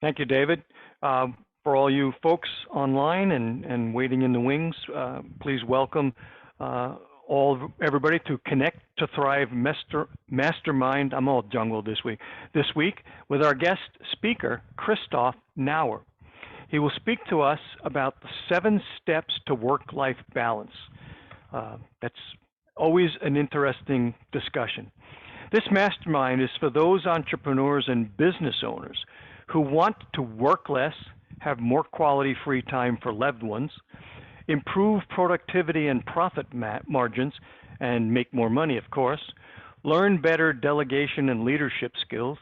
Thank you, David. For all you folks online and waiting in the wings, please welcome everybody to Konnect to Thrive Mastermind. I'm all jungled this week. This week with our guest speaker, Christoph Nauer. He will speak to us about the 7 steps to work-life balance. That's always an interesting discussion. This mastermind is for those entrepreneurs and business owners who want to work less, have more quality free time for loved ones, improve productivity and profit margins, and make more money, of course, learn better delegation and leadership skills,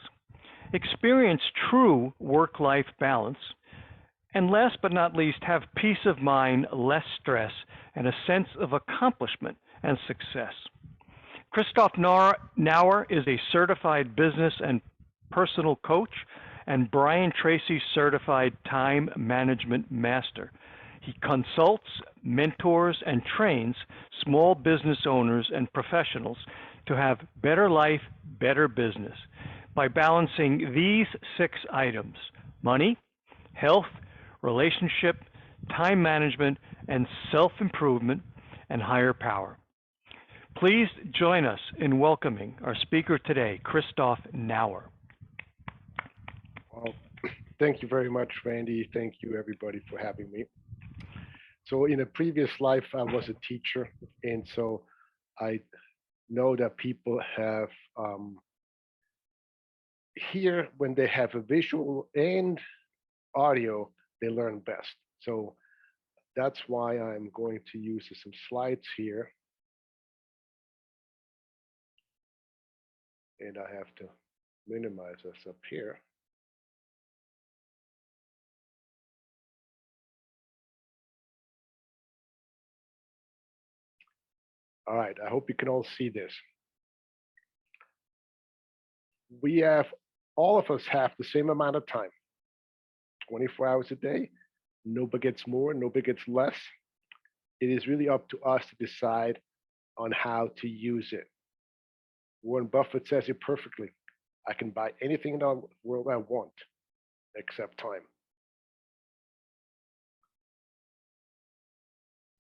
experience true work-life balance, and last but not least, have peace of mind, less stress, and a sense of accomplishment and success. Christoph Nauer is a certified business and personal coach and Brian Tracy certified time management master. He consults, mentors, and trains small business owners and professionals to have better life, better business by balancing these 6 items: money, health, relationship, time management, and self-improvement, and higher power. Please join us in welcoming our speaker today, Christoph Nauer. Well, thank you very much, Randy. Thank you, everybody, for having me. So in a previous life, I was a teacher, and so I know that people have here when they have a visual and audio, they learn best. So that's why I'm going to use some slides here. And I have to minimize this up here. All right, I hope you can all see this. All of us have the same amount of time, 24 hours a day. Nobody gets more, nobody gets less. It is really up to us to decide on how to use it. Warren Buffett says it perfectly. I can buy anything in the world I want, except time.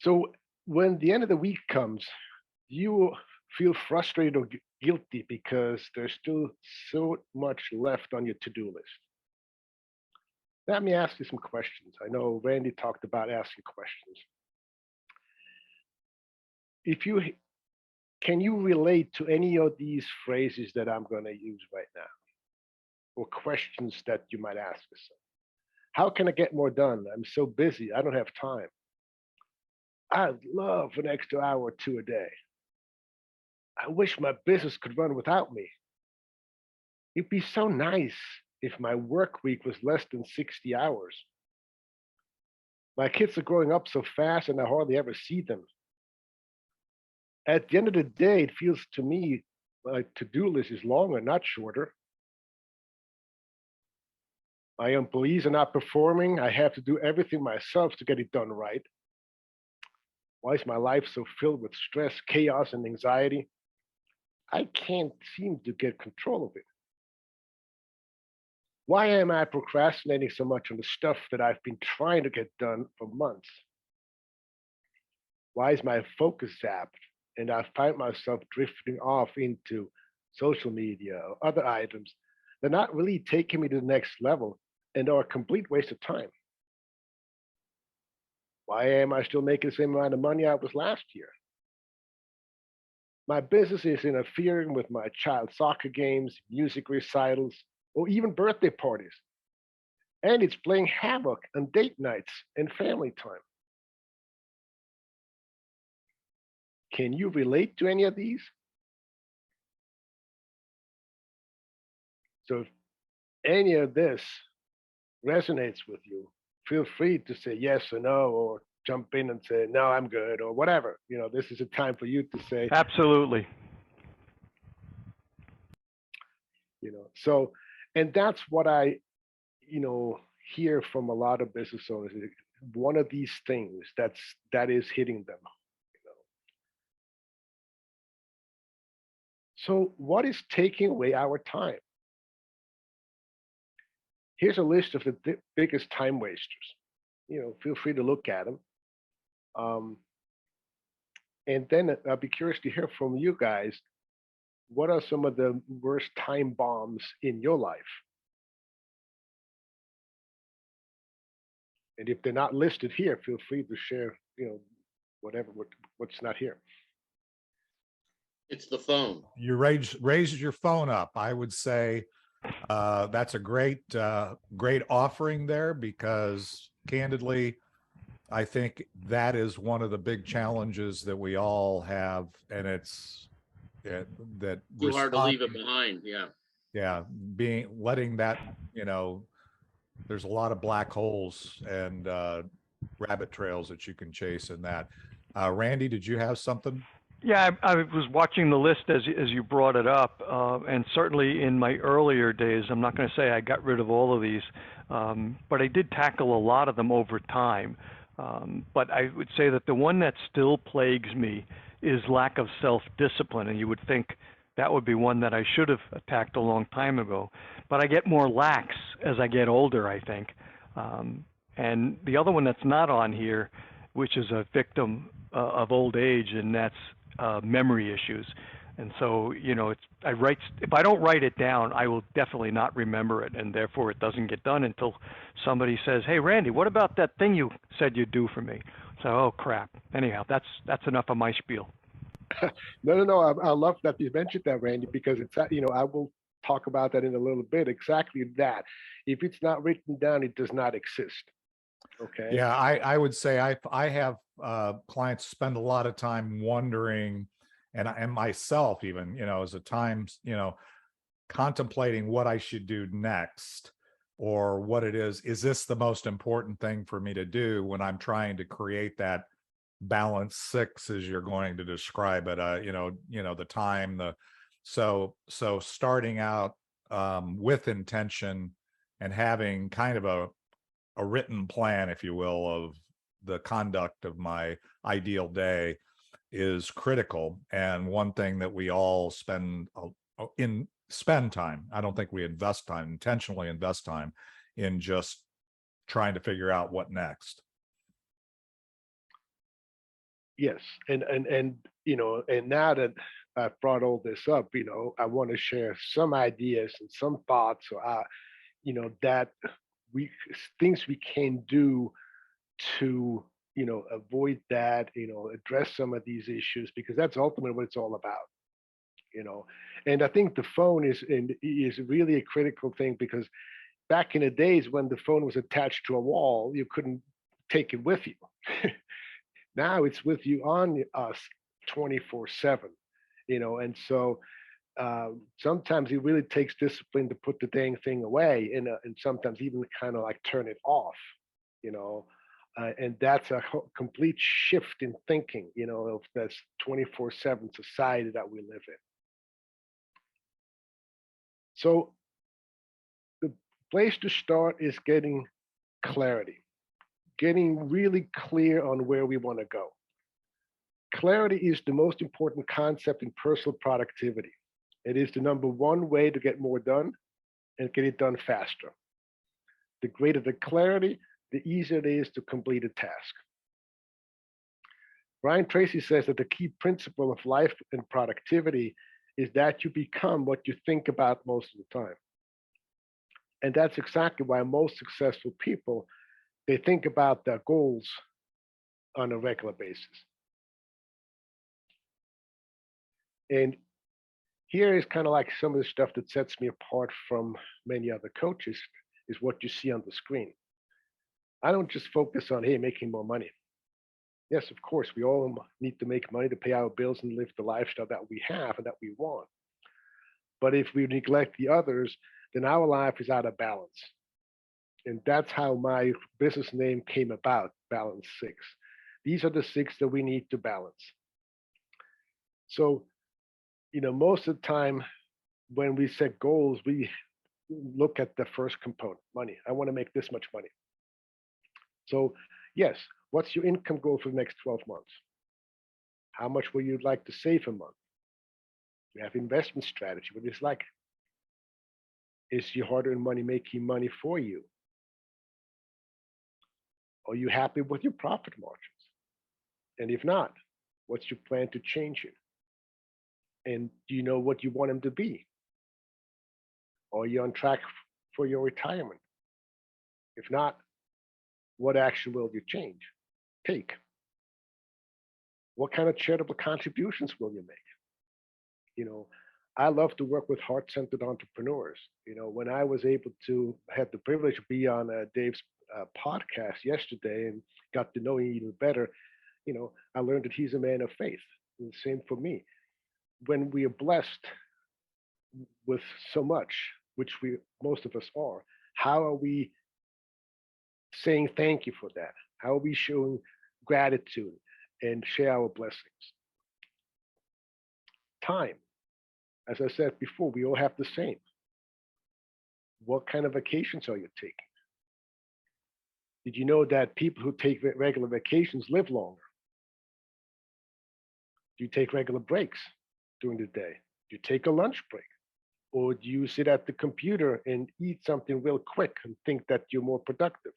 So when the end of the week comes, you feel frustrated or guilty because there's still so much left on your to-do list. Let me ask you some questions. I know Randy talked about asking questions. Can you relate to any of these phrases that I'm going to use right now? Or questions that you might ask yourself? How can I get more done? I'm so busy, I don't have time. I'd love an extra hour or 2 a day. I wish my business could run without me. It'd be so nice if my work week was less than 60 hours. My kids are growing up so fast and I hardly ever see them. At the end of the day, it feels to me like to-do list is longer, not shorter. My employees are not performing. I have to do everything myself to get it done right. Why is my life so filled with stress, chaos, and anxiety? I can't seem to get control of it. Why am I procrastinating so much on the stuff that I've been trying to get done for months? Why is my focus zapped and I find myself drifting off into social media or other items that are not really taking me to the next level and are a complete waste of time? Why am I still making the same amount of money I was last year? My business is interfering with my child's soccer games, music recitals, or even birthday parties. And it's playing havoc on date nights and family time. Can you relate to any of these? So if any of this resonates with you, feel free to say yes or no, or jump in and say, no, I'm good, or whatever. This is a time for you to say. Absolutely. So, and that's what I, hear from a lot of business owners. One of these things that is hitting them. So what is taking away our time? Here's a list of the biggest time wasters. Feel free to look at them. Um, and then I'll be curious to hear from you guys. What are some of the worst time bombs in your life? And if they're not listed here, feel free to share, what's not here. It's the phone. You raise your phone up. I would say that's a great offering there, because candidly, I think that is one of the big challenges that we all have, and it's that Too hard to leave it behind. Yeah, letting that, there's a lot of black holes and rabbit trails that you can chase in that. Randy, did you have something? Yeah, I was watching the list as you brought it up, and certainly in my earlier days, I'm not going to say I got rid of all of these, but I did tackle a lot of them over time. But I would say that the one that still plagues me is lack of self-discipline, and you would think that would be one that I should have attacked a long time ago. But I get more lax as I get older, I think. And the other one that's not on here, which is a victim of old age, and that's memory issues. And so, if I don't write it down, I will definitely not remember it, and therefore it doesn't get done until somebody says, "Hey, Randy, what about that thing you said you'd do for me?" So, oh crap. Anyhow, that's enough of my spiel. No. I love that you mentioned that, Randy, because it's I will talk about that in a little bit. Exactly that. If it's not written down, it does not exist. Okay. Yeah, I would say I have clients spend a lot of time wondering, and myself even, as a time, contemplating what I should do next, or what it is this the most important thing for me to do when I'm trying to create that balance 6, as you're going to describe it, the time, so starting out with intention and having kind of a written plan, if you will, of the conduct of my ideal day is critical. And one thing that we all spend time, I don't think we intentionally invest time in just trying to figure out what next. Yes, and now that I've brought all this up, I want to share some ideas and some thoughts, or that things we can do to avoid that, address some of these issues, because that's ultimately what it's all about. And I think the phone is really a critical thing, because back in the days when the phone was attached to a wall, you couldn't take it with you. Now it's with you on us 24/7, and so sometimes it really takes discipline to put the dang thing away, and sometimes even kind of like turn it off, and that's a complete shift in thinking, of this 24/7 society that we live in. So the place to start is getting clarity, getting really clear on where we want to go. Clarity is the most important concept in personal productivity. It is the number one way to get more done and get it done faster. The greater the clarity, the easier it is to complete a task. Brian Tracy says that the key principle of life and productivity is that you become what you think about most of the time. And that's exactly why most successful people, they think about their goals on a regular basis. And here is kind of like some of the stuff that sets me apart from many other coaches, is what you see on the screen. I don't just focus on, hey, making more money. Yes, of course, we all need to make money to pay our bills and live the lifestyle that we have and that we want. But if we neglect the others, then our life is out of balance. And that's how my business name came about, Balance 6. These are the 6 that we need to balance. So, most of the time when we set goals, we look at the first component, money. I want to make this much money. So, yes, what's your income goal for the next 12 months? How much will you like to save a month? You have investment strategy, what it's like. Is your hard-earned money making money for you? Are you happy with your profit margins? And if not, what's your plan to change it? And do you know what you want them to be? Are you on track for your retirement? If not, what action will you take? What kind of charitable contributions will you make? You know, I love to work with heart-centered entrepreneurs. When I was able to had the privilege to be on Dave's podcast yesterday and got to know him even better, I learned that he's a man of faith. And the same for me. When we are blessed with so much, which we most of us are, how are we saying thank you for that? How are we showing gratitude and share our blessings? Time. As I said before, we all have the same. What kind of vacations are you taking? Did you know that people who take regular vacations live longer? Do you take regular breaks during the day? Do you take a lunch break? Or do you sit at the computer and eat something real quick and think that you're more productive?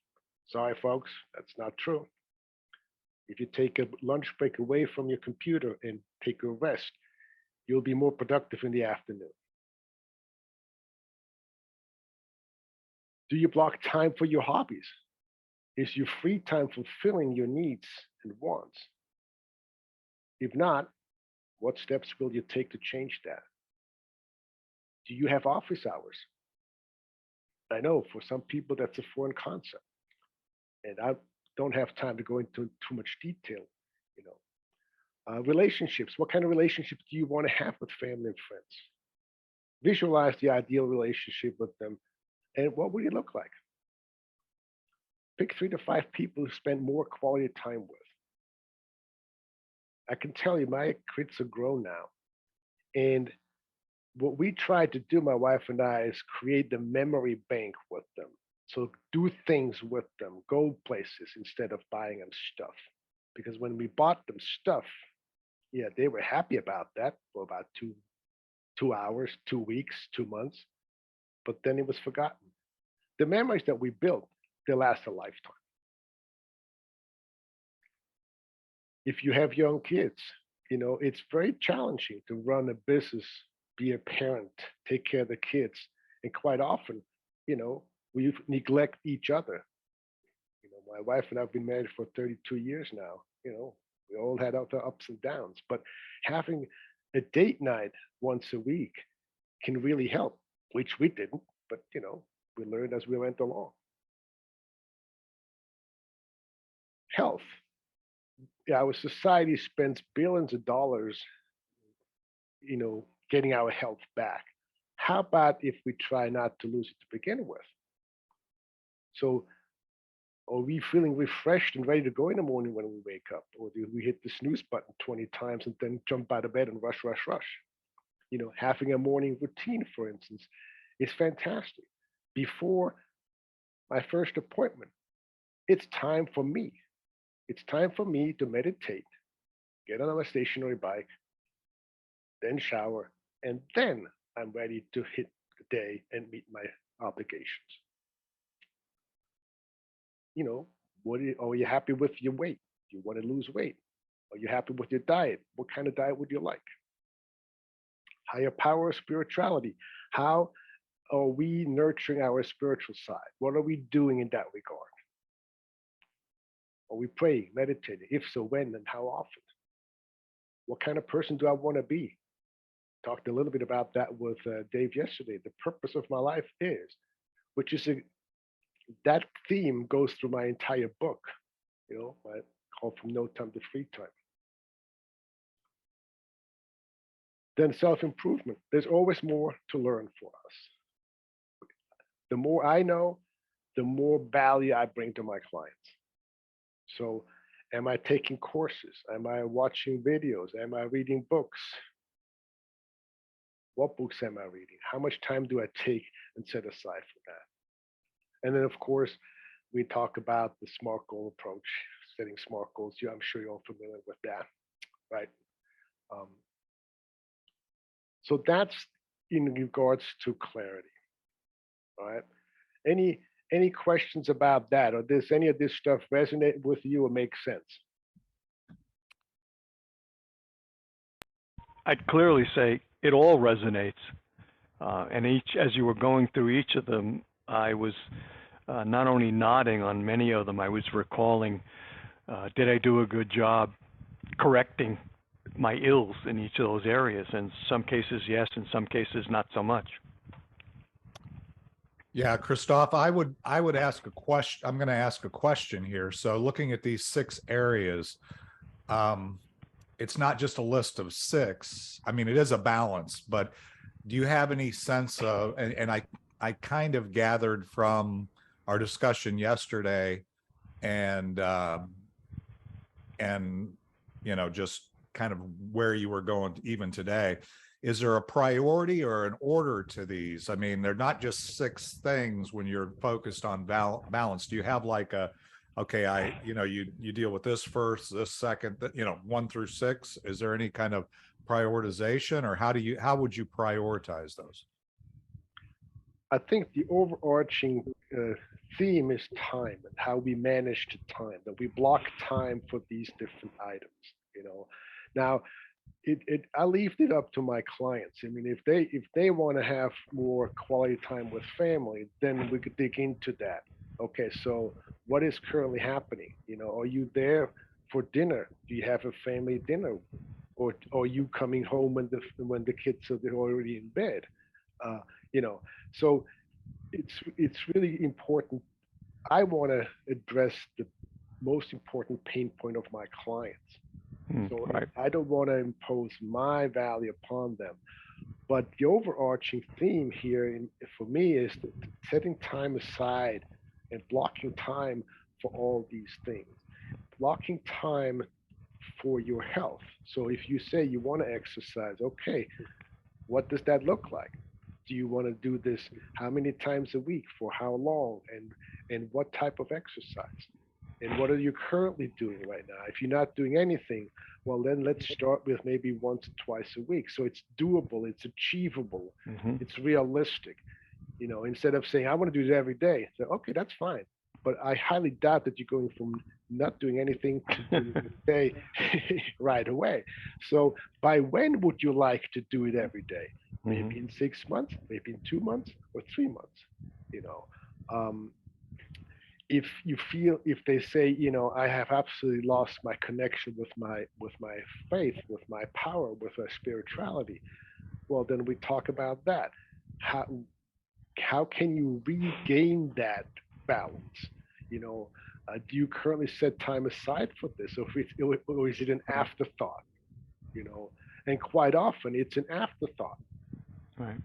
Sorry, folks, that's not true. If you take a lunch break away from your computer and take a rest, you'll be more productive in the afternoon. Do you block time for your hobbies? Is your free time fulfilling your needs and wants? If not, what steps will you take to change that? Do you have office hours? I know for some people that's a foreign concept, and I don't have time to go into too much detail. You Relationships. What kind of relationships do you want to have with family and friends? Visualize the ideal relationship with them, and what would it look like? Pick 3 to 5 people who spend more quality time with. I can tell you, my kids are grown now, and what we try to do, my wife and I, is create the memory bank with them. So do things with them, go places instead of buying them stuff. Because when we bought them stuff, yeah, they were happy about that for about 2 hours, 2 weeks, 2 months, but then it was forgotten. The memories that we built, they last a lifetime. If you have young kids, it's very challenging to run a business, be a parent, take care of the kids. And quite often, we neglect each other. My wife and I have been married for 32 years now. We all had our ups and downs, but having a date night once a week can really help, which we didn't, but we learned as we went along. Health. Yeah, our society spends billions of dollars, getting our health back. How about if we try not to lose it to begin with? So, are we feeling refreshed and ready to go in the morning when we wake up? Or do we hit the snooze button 20 times and then jump out of bed and rush, rush, rush? Having a morning routine, for instance, is fantastic. Before my first appointment, it's time for me. It's time for me to meditate, get on a stationary bike, then shower, and then I'm ready to hit the day and meet my obligations. Are you happy with your weight? Do you want to lose weight? Are you happy with your diet? What kind of diet would you like? Higher power, spirituality. How are we nurturing our spiritual side? What are we doing in that regard? Are we praying, meditating? If so, when and how often? What kind of person do I want to be? Talked a little bit about that with Dave yesterday. The purpose of my life is, which is that theme goes through my entire book. I call From No Time to Free Time. Then self-improvement. There's always more to learn for us. The more I know, the more value I bring to my clients. So, am I taking courses? Am I watching videos? Am I reading books? What books am I reading? How much time do I take and set aside for that? And then, of course, we talk about the SMART goal approach, setting SMART goals. I'm sure you're all familiar with that, right? So that's in regards to clarity. All right. Any questions about that, or does any of this stuff resonate with you or make sense? I'd clearly say it all resonates. And as you were going through each of them, I was not only nodding on many of them, I was recalling, did I do a good job correcting my ills in each of those areas? In some cases, yes. In some cases, not so much. Yeah, Christoph, I would ask a question. I'm going to ask a question here. So looking at these 6 areas, it's not just a list of 6. I mean, it is a balance, but do you have any sense of, and I kind of gathered from our discussion yesterday and just kind of where you were going even today, is there a priority or an order to these? I mean, they're not just 6 things when you're focused on balance. Do you have like okay, you deal with this first, this second, 1 through 6? Is there any kind of prioritization, or how would you prioritize those? I think the overarching theme is time and how we manage the time, that we block time for these different items. Now I leave it up to my clients. I mean, if they want to have more quality time with family, then we could dig into that. Okay, so what is currently happening? Are you there for dinner? Do you have a family dinner, or are you coming home when the kids are already in bed? Uh, you know, so it's really important. I want to address the most important pain point of my clients. So Right. I don't want to impose my value upon them. But the overarching theme here for me is setting time aside and blocking time for all these things. Blocking time for your health. So if you say you want to exercise, okay, what does that look like? Do you want to do this how many times a week, for how long, and what type of exercise? And what are you currently doing right now? If you're not doing anything, well, then let's start with maybe once or twice a week. So it's doable, it's achievable, Mm-hmm. it's realistic. Instead of saying I want to do it every day, so okay, that's fine. But I highly doubt that you're going from not doing anything to doing it every day right away. So by when would you like to do it every day? Maybe in 6 months, maybe in 2 months, or 3 months. You know, um, if they say, I have absolutely lost my connection with my faith, with my power, with my spirituality, well, then we talk about that. How can you regain that balance? Do you currently set time aside for this, or is it an afterthought? And quite often it's an afterthought. Right.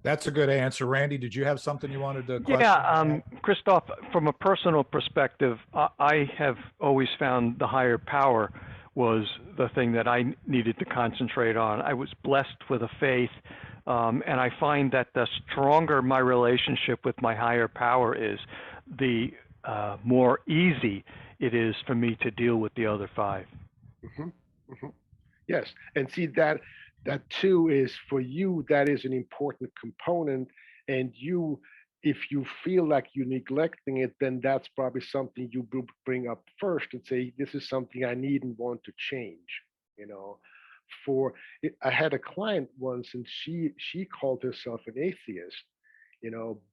That's a good answer. Randy, did you have something you wanted to question? Yeah, Christoph, from a personal perspective, I have always found the higher power was the thing that I needed to concentrate on. I was blessed with a faith, and I find that the stronger my relationship with my higher power is, the more easy it is for me to deal with the other 5. Hmm. Hmm. Yes, and see that too is for you. That is an important component, and if you feel like you're neglecting it, then that's probably something you bring up first and say, "This is something I need and want to change." You know, I had a client once, and she called herself an atheist.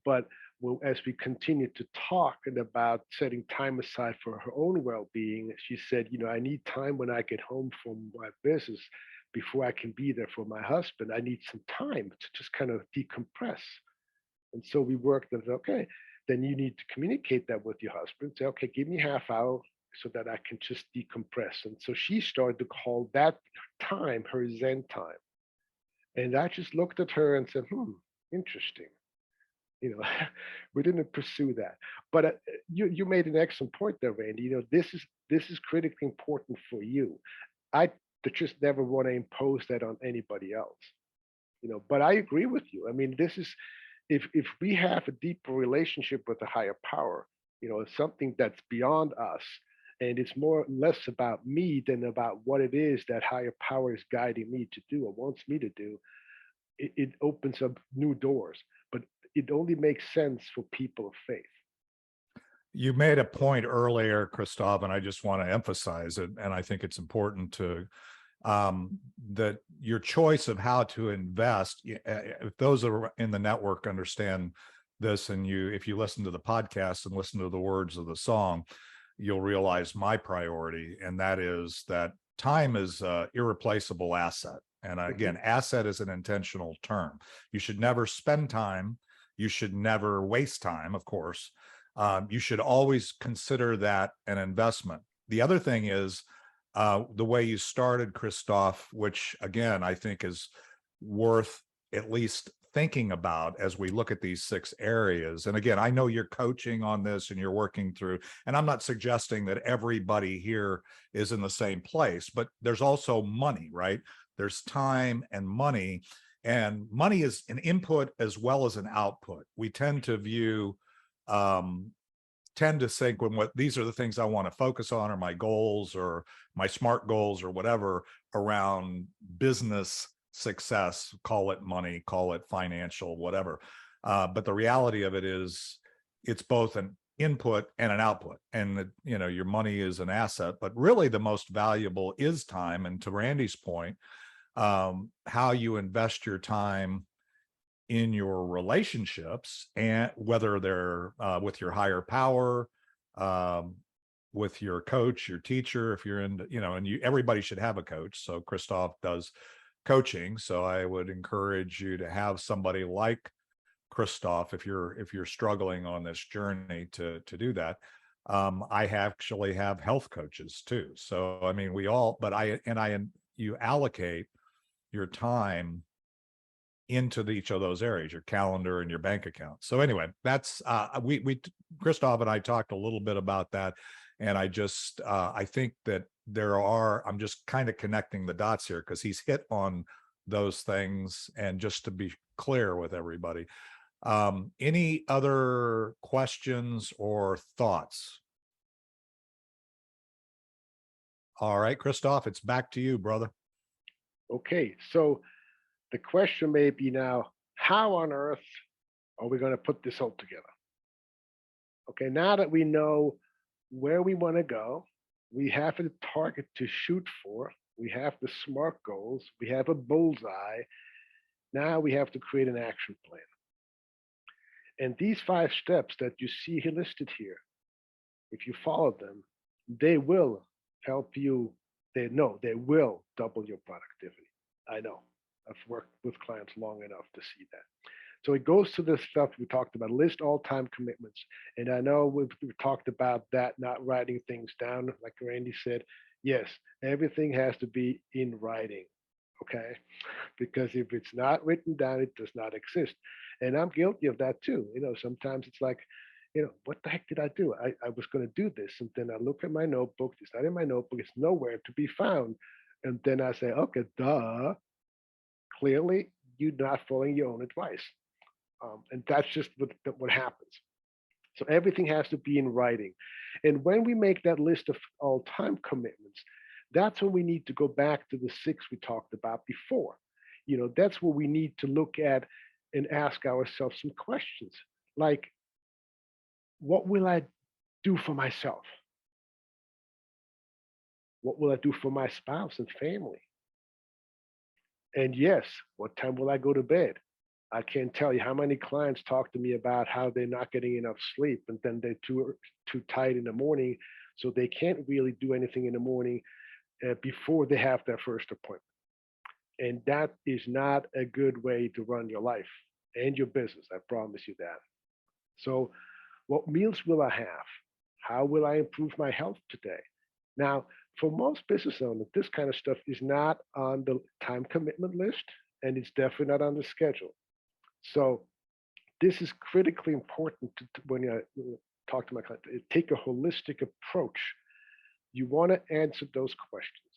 But well, as we continued to talk and about setting time aside for her own well-being, she said, I need time when I get home from my business before I can be there for my husband. I need some time to just kind of decompress. And so we worked on, okay, then you need to communicate that with your husband. Say, okay, give me half hour so that I can just decompress. And so she started to call that time her Zen time. And I just looked at her and said, interesting. you know we didn't pursue that, but you made an excellent point there, Randy. This is critically important for you. I just never want to impose that on anybody else. But I agree with you. I mean, this is, if we have a deeper relationship with a higher power, something that's beyond us, and it's more less about me than about what it is that higher power is guiding me to do or wants me to do. It opens up new doors. But it only makes sense for people of faith. You made a point earlier, Christoph, and I just want to emphasize it. And I think it's important to that your choice of how to invest, if those are in the network understand this, and if you listen to the podcast and listen to the words of the song, you'll realize my priority, and that is that time is an irreplaceable asset. And again, asset is an intentional term. You should never spend time. You should never waste time, of course. You should always consider that an investment. The other thing is the way you started, Christoph, which again, I think is worth at least thinking about as we look at these 6 areas. And again, I know you're coaching on this and you're working through, and I'm not suggesting that everybody here is in the same place, but there's also money, right? There's time and money is an input as well as an output. We tend to think what these are the things I want to focus on, or my goals or my SMART goals or whatever around business success, call it money, call it financial, whatever. But the reality of it is it's both an input and an output. And your money is an asset, but really the most valuable is time. And to Randy's point, how you invest your time in your relationships, and whether they're with your higher power, with your coach, your teacher, if you're in, everybody should have a coach. So Christoph does coaching. So I would encourage you to have somebody like Christoph if you're struggling on this journey to do that. I actually have health coaches too. So I mean, you allocate your time into each of those areas, your calendar and your bank account. So anyway, that's Christoph and I talked a little bit about that. And I think that I'm just kind of connecting the dots here because he's hit on those things. And just to be clear with everybody, any other questions or thoughts? All right, Christoph, it's back to you, brother. Okay, so the question may be now, how on earth are we going to put this all together? Okay, now that we know where we want to go, we have a target to shoot for, we have the SMART goals, we have a bullseye. Now we have to create an action plan. And these 5 steps that you see listed here, if you follow them, they will help you. They will double your productivity. I know. I've worked with clients long enough to see that. So it goes to the stuff we talked about, list all time commitments. And I know we've talked about that, not writing things down, like Randy said. Yes, everything has to be in writing, okay? Because if it's not written down, it does not exist. And I'm guilty of that too. Sometimes it's like, what the heck did I do? I was going to do this. And then I look at my notebook. It's not in my notebook. It's nowhere to be found. And then I say, okay, duh. Clearly, you're not following your own advice. And that's just what happens. So everything has to be in writing. And when we make that list of all time commitments, that's when we need to go back to the 6 we talked about before. That's where we need to look at and ask ourselves some questions like, what will I do for myself? What will I do for my spouse and family? And yes, what time will I go to bed? I can't tell you how many clients talk to me about how they're not getting enough sleep, and then they're too tired in the morning, so they can't really do anything in the morning before they have their first appointment. And that is not a good way to run your life and your business. I promise you that. So, what meals will I have? How will I improve my health today? Now, for most business owners, this kind of stuff is not on the time commitment list, and it's definitely not on the schedule. So this is critically important when you talk to my client. Take a holistic approach. You want to answer those questions.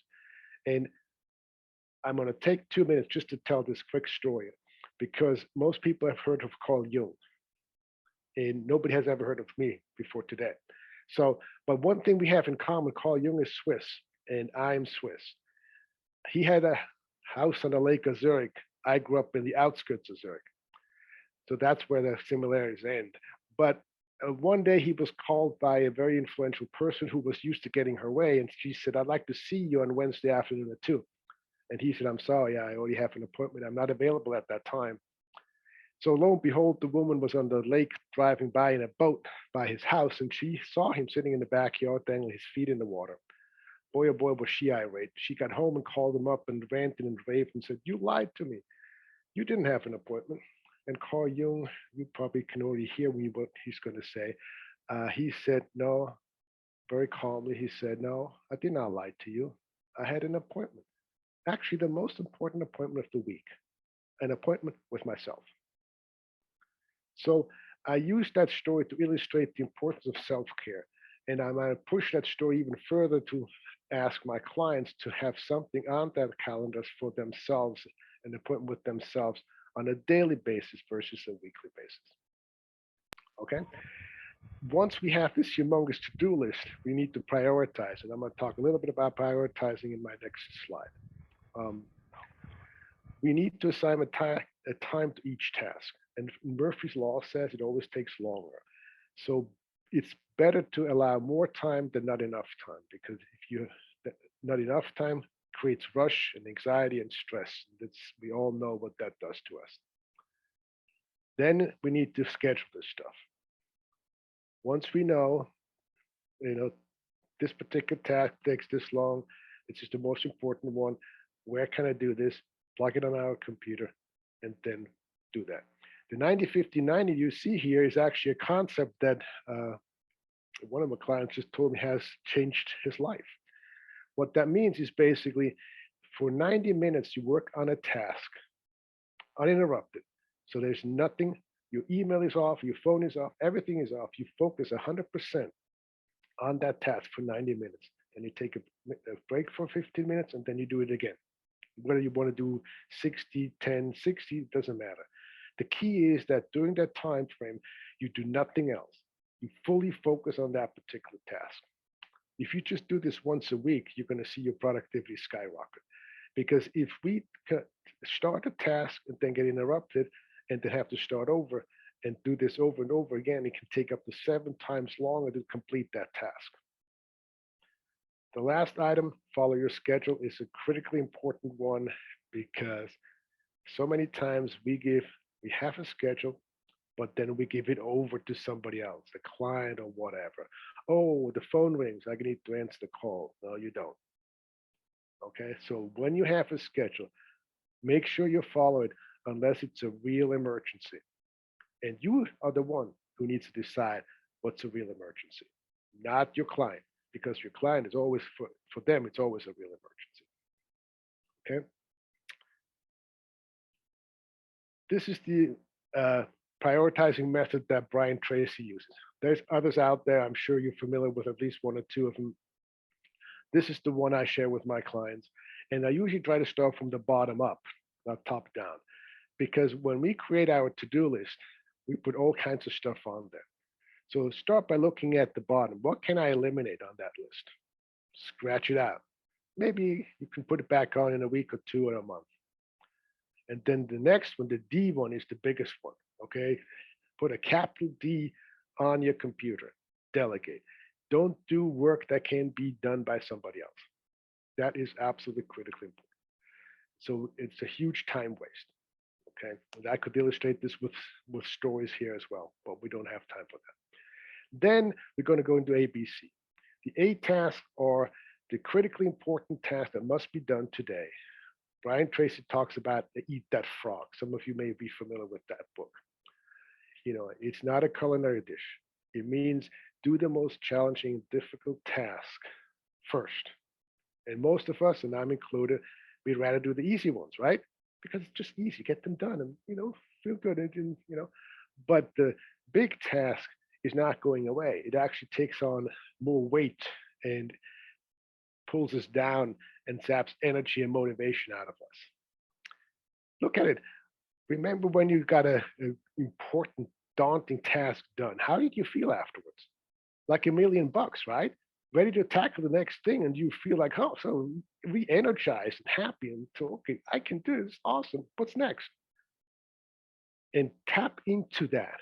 And I'm going to take 2 minutes just to tell this quick story, because most people have heard of Carl Jung, and nobody has ever heard of me before today. So, but one thing we have in common, Carl Jung is Swiss, and I'm Swiss. He had a house on the lake of Zurich. I grew up in the outskirts of Zurich. So that's where the similarities end. But one day he was called by a very influential person who was used to getting her way, and she said, "I'd like to see you on Wednesday afternoon at 2." And he said, "I'm sorry, I already have an appointment. I'm not available at that time." So lo and behold, the woman was on the lake driving by in a boat by his house, and she saw him sitting in the backyard, dangling his feet in the water. Boy, oh boy, was she irate. She got home and called him up and ranted and raved and said, "You lied to me. You didn't have an appointment." And Carl Jung, you probably can already hear what he's going to say. He said, "No," very calmly. He said, "No, I did not lie to you. I had an appointment. Actually, the most important appointment of the week, an appointment with myself." So I use that story to illustrate the importance of self care. And I'm going to push that story even further to ask my clients to have something on their calendars for themselves, an appointment with themselves on a daily basis versus a weekly basis. Okay. Once we have this humongous to do list, we need to prioritize. And I'm going to talk a little bit about prioritizing in my next slide. Um, we need to assign a time to each task. And Murphy's Law says it always takes longer. So it's better to allow more time than not enough time, because if you not enough time creates rush and anxiety and stress. That's, we all know what that does to us. Then we need to schedule this stuff. Once we know, you know, this particular task takes this long, this is the most important one. Where can I do this? Plug it on our computer and then do that. The 90-50-90 you see here is actually a concept that one of my clients just told me has changed his life. What that means is basically for 90 minutes, you work on a task uninterrupted. So there's nothing, your email is off, your phone is off, everything is off. You focus 100% on that task for 90 minutes. And you take a break for 15 minutes and then you do it again. Whether you want to do 60, 10, 60, it doesn't matter. The key is that during that time frame, you do nothing else. You fully focus on that particular task. If you just do this once a week, you're going to see your productivity skyrocket. Because if we start a task and then get interrupted and then have to start over and do this over and over again, it can take up to 7 times longer to complete that task. The last item, follow your schedule, is a critically important one because so many times we have a schedule, but then we give it over to somebody else, the client or whatever. Oh, the phone rings. I need to answer the call. No, you don't. Okay, so when you have a schedule, make sure you follow it unless it's a real emergency. And you are the one who needs to decide what's a real emergency, not your client, because your client is always, for them, it's always a real emergency. Okay. This is the prioritizing method that Brian Tracy uses. There's others out there. I'm sure you're familiar with at least one or two of them. This is the one I share with my clients. And I usually try to start from the bottom up, not top down. Because when we create our to-do list, we put all kinds of stuff on there. So start by looking at the bottom. What can I eliminate on that list? Scratch it out. Maybe you can put it back on in a week or 2 or a month. And then the next one, the D one, is the biggest one. Okay. Put a capital D on your computer. Delegate. Don't do work that can be done by somebody else. That is absolutely critically important. So it's a huge time waste. Okay. And I could illustrate this with stories here as well, but we don't have time for that. Then we're going to go into ABC. The A tasks are the critically important tasks that must be done today. Brian Tracy talks about the Eat That Frog. Some of you may be familiar with that book. You know, it's not a culinary dish. It means do the most challenging, difficult task first. And most of us, and I'm included, we'd rather do the easy ones, right? Because it's just easy, get them done, and feel good, and. But the big task is not going away. It actually takes on more weight and pulls us down and zaps energy and motivation out of us. Look at it. Remember when you got a important, daunting task done? How did you feel afterwards? Like $1,000,000, right? Ready to tackle the next thing, and you feel like, oh, so re-energized and happy, and so okay, I can do this. Awesome. What's next? and tap into that.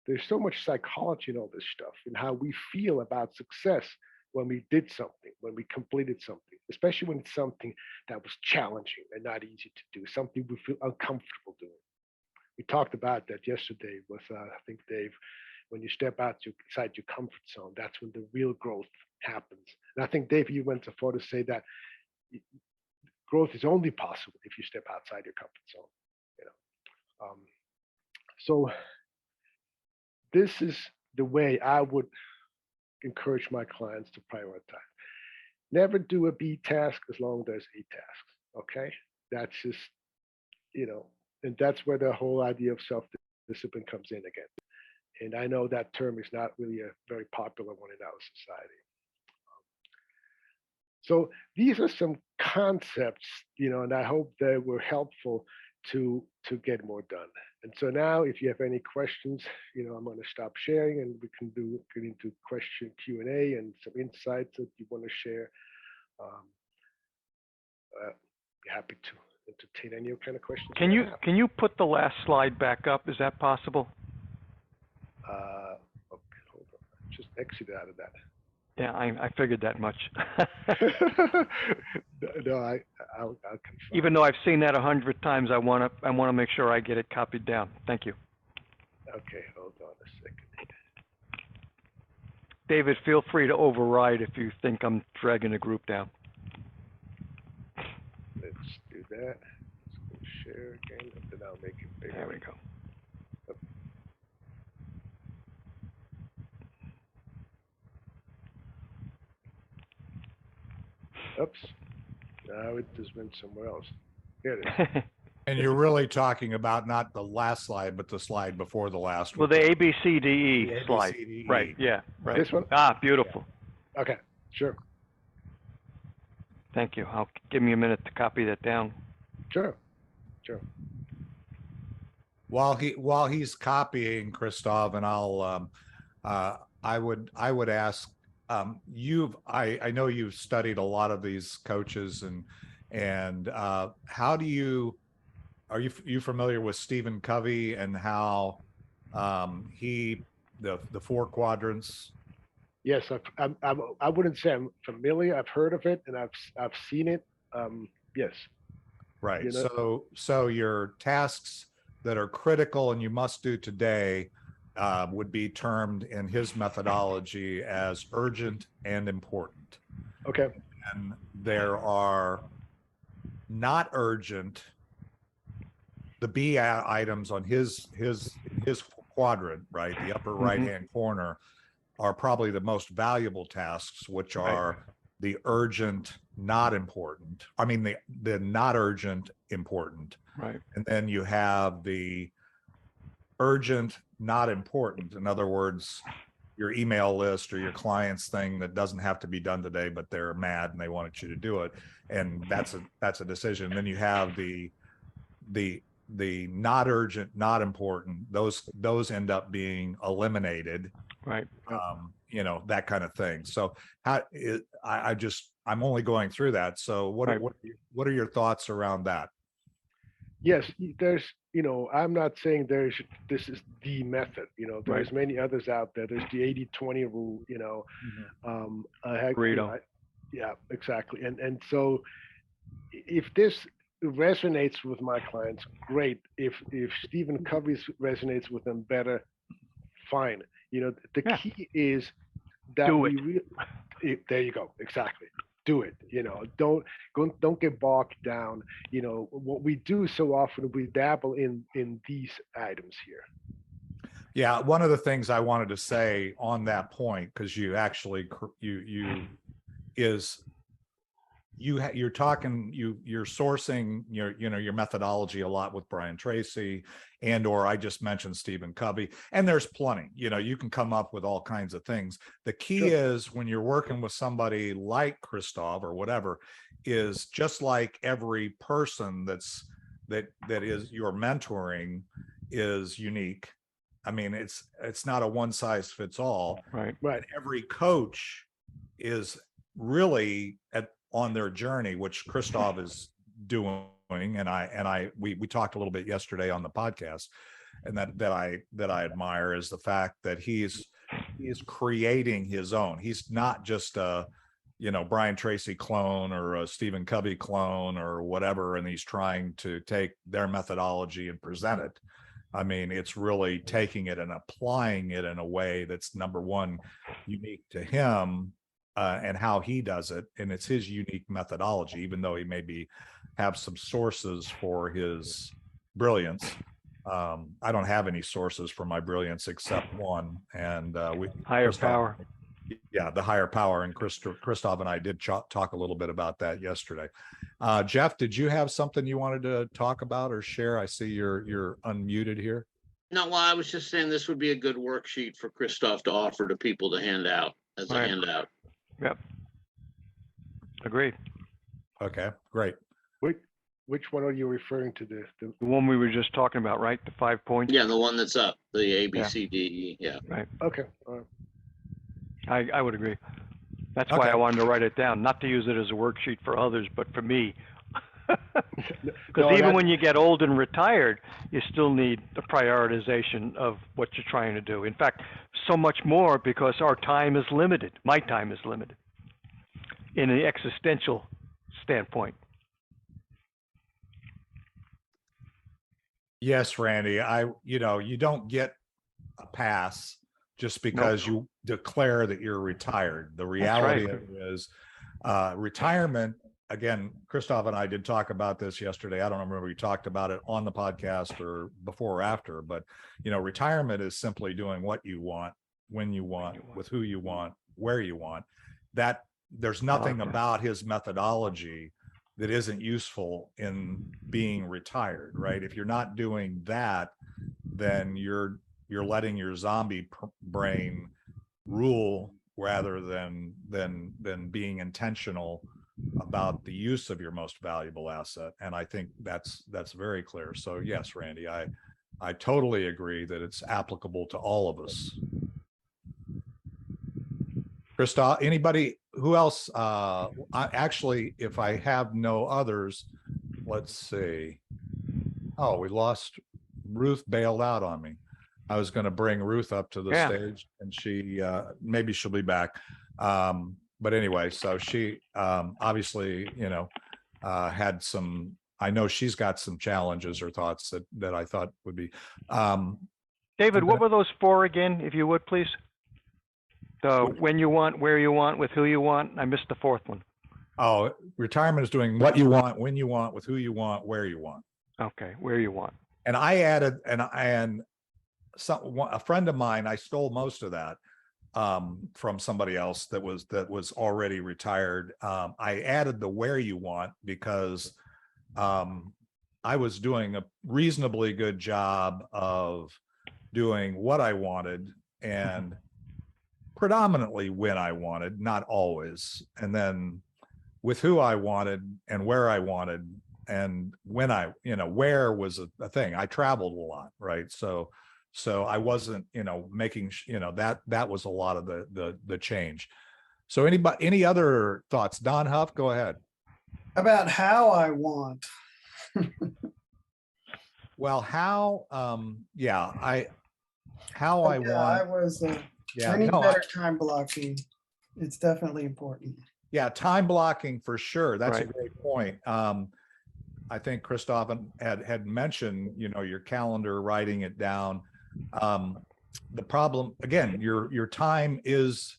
There's so much psychology in all this stuff and how we feel about success when we did something, when we completed something, especially when it's something that was challenging and not easy to do, something we feel uncomfortable doing. We talked about that yesterday with, I think, Dave. When you step outside your comfort zone, that's when the real growth happens. And I think, Dave, you went so far to say that growth is only possible if you step outside your comfort zone. You know, so this is the way I would encourage my clients to prioritize. Never do a B task as long as there's A tasks. Okay, that's just, and that's where the whole idea of self-discipline comes in again. And I know that term is not really a very popular one in our society. So these are some concepts, and I hope they were helpful to get more done. And so now, if you have any questions, I'm going to stop sharing, and we can get into question Q&A and some insights that you want to share. Be happy to entertain any kind of questions. Can you put the last slide back up? Is that possible? Okay, hold on. Just exit out of that. Yeah, I figured that much. No, I'll confirm. Even though I've seen that 100 times, I want to make sure I get it copied down. Thank you. Okay, hold on a second. David, feel free to override if you think I'm dragging the group down. Let's do that. Let's go share again, and then I'll make it bigger. There we go. Oops. Now it just went somewhere else. Here it is. And you're really talking about not the last slide, but the slide before the last one. Well, the ABCDE slide. ABCDE. Right, yeah, right. This one? Beautiful. Yeah. Okay, sure. Thank you. Give me a minute to copy that down. Sure. While he's copying, Christoph, and I would ask, I know you've studied a lot of these coaches, and how are you familiar with Stephen Covey and how the 4 quadrants? Yes, I wouldn't say I'm familiar. I've heard of it and I've seen it. Yes. Right. So your tasks that are critical and you must do today would be termed in his methodology as urgent and important. Okay. And there are not urgent. The B items on his quadrant, right, the upper right-hand corner, are probably the most valuable tasks, which are the urgent, not important. I mean, the not urgent, important. Right. And then you have the urgent, not important. In other words, your email list or your client's thing that doesn't have to be done today, but they're mad and they wanted you to do it. And that's a decision. And then you have the not urgent, not important. Those end up being eliminated. Right. That kind of thing. So I'm only going through that. So what are your thoughts around that? Yes, there's, I'm not saying this is the method, there's many others out there. There's the 80-20 rule, yeah, exactly. And so if this resonates with my clients, great. If Stephen Covey resonates with them, better, fine. The key is that there you go. Exactly. Do it. Don't get bogged down. What we do so often, we dabble in these items here. Yeah, one of the things I wanted to say on that point, because you're sourcing your methodology a lot with Brian Tracy, or I just mentioned Stephen Covey, and there's plenty. You can come up with all kinds of things. The key is when you're working with somebody like Christoph or whatever, is just like every person that is you're mentoring is unique. I mean, it's not a one size fits all. Right. Every coach is really on their journey, which Christoph is doing, and we talked a little bit yesterday on the podcast. and that I admire is the fact that he is creating his own. He's not just a, Brian Tracy clone or a Stephen Covey clone or whatever, and he's trying to take their methodology and present it. I mean, it's really taking it and applying it in a way that's, number one, unique to him, and how he does it. And it's his unique methodology, even though he maybe have some sources for his brilliance. I don't have any sources for my brilliance except one, and higher power. Yeah, the higher power. And Christoph and I did talk a little bit about that yesterday. Jeff, did you have something you wanted to talk about or share? I see you're unmuted here. No, well, I was just saying this would be a good worksheet for Christoph to offer to people to hand out as a handout. Yep. Agreed. Okay, great. Which one are you referring to? The one we were just talking about, right? The 5 points. Yeah, the one that's up, the A, B, C, D, E. Yeah. Right. Okay. I would agree. That's why I wanted to write it down, not to use it as a worksheet for others, but for me. Because even when you get old and retired, you still need the prioritization of what you're trying to do. In fact, so much more because our time is limited. My time is limited in an existential standpoint. Yes, Randy. You don't get a pass just because you declare that you're retired. The reality of it is, retirement, again, Christoph and I did talk about this yesterday. I don't remember if we talked about it on the podcast or before or after, but retirement is simply doing what you want, when you want, with who you want, where you want. That there's nothing about his methodology that isn't useful in being retired, right? If you're not doing that, then you're letting your zombie brain rule rather than being intentional about the use of your most valuable asset. And I think that's very clear. So yes, Randy, I totally agree that it's applicable to all of us. Christoph, anybody who else? Actually, if I have no others, let's see. Oh, we lost. Ruth bailed out on me. I was going to bring Ruth up to the stage, and she maybe she'll be back. But anyway, so she obviously, had some. I know she's got some challenges or thoughts that I thought would be. David, what were those for again, if you would, please? So when you want, where you want, with who you want. I missed the fourth one. Oh, retirement is doing what you want, when you want, with who you want, where you want. Okay, where you want. And I added, and a friend of mine, I stole most of that from somebody else that was already retired. I added the where you want because I was doing a reasonably good job of doing what I wanted and predominantly when I wanted, not always. And then with who I wanted and where I wanted and when where was a thing. I traveled a lot, right? So I wasn't, making, that was a lot of the change. So any other thoughts? Don Huff, go ahead. About how I want. Well, how, I want. I was, I need better time blocking. It's definitely important. Yeah, time blocking for sure. That's a great point. I think Christoph had mentioned, your calendar, writing it down. The problem, again, your time is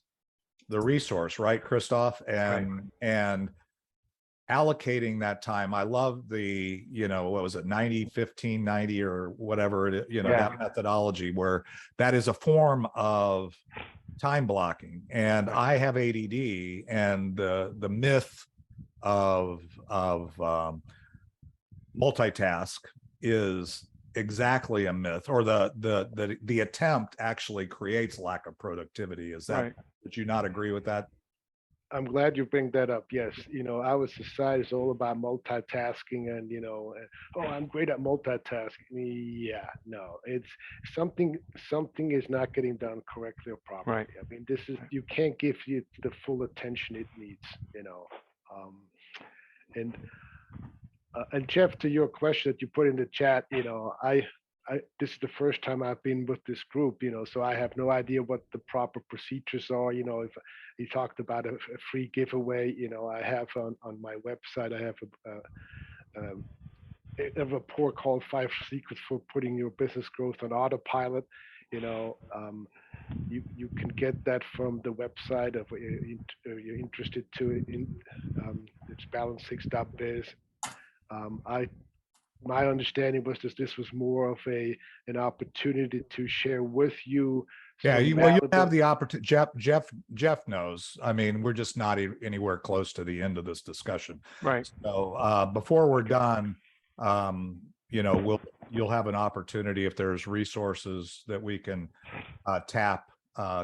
the resource, right, Christoph? And allocating that time. I love the, what was it, 90, 15, 90 or whatever, that methodology where that is a form of time blocking. And I have ADD, and the myth of multitask is exactly a myth, or the attempt actually creates lack of productivity. Is that, would you not agree with that? I'm glad you bring that up. Yes, our society is all about multitasking, and I'm great at multitasking. Yeah, no, it's something is not getting done correctly or properly. Right. I mean, you can't give it the full attention it needs. And Jeff, to your question that you put in the chat, I this is the first time I've been with this group, so I have no idea what the proper procedures are. If you talked about a free giveaway, I have on my website, I have a report called 5 Secrets for Putting Your Business Growth on Autopilot. You can get that from the website of you're interested to. It's balance6.biz. My understanding was that this was more of an opportunity to share with you. Yeah, some you have valuable- the opportunity. Jeff knows. I mean, we're just not anywhere close to the end of this discussion. Right. So before we're done, you'll have an opportunity if there's resources that we can tap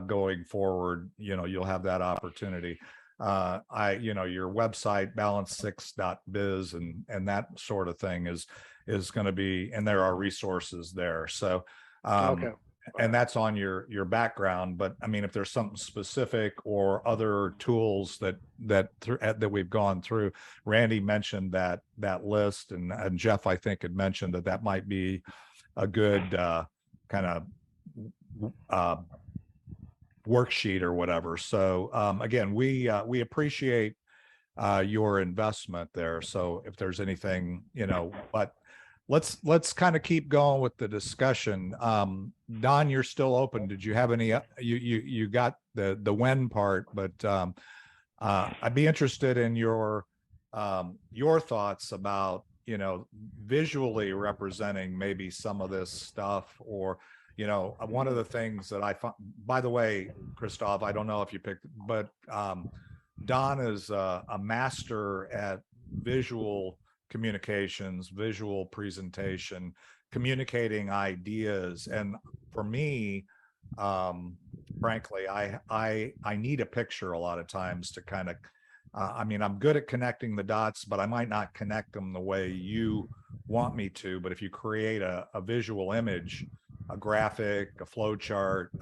going forward. You'll have that opportunity. Your website balance6.biz and that sort of thing is going to be, and there are resources there. So Okay. and that's on your background. But I mean, if there's something specific or other tools that we've gone through, Randy mentioned that list, and Jeff, I think, had mentioned that might be a good kind of worksheet or whatever. So again, we appreciate your investment there. So if there's anything, but let's kind of keep going with the discussion. Don, you're still open. Did you have any? You got the when part, but I'd be interested in your thoughts about visually representing maybe some of this stuff, or one of the things that I found, by the way, Christoph, I don't know if you picked, but Don is a master at visual communications, visual presentation, communicating ideas. And for me, frankly, I need a picture a lot of times to kind of, I'm good at connecting the dots, but I might not connect them the way you want me to. But if you create a visual image, a graphic, a flow chart,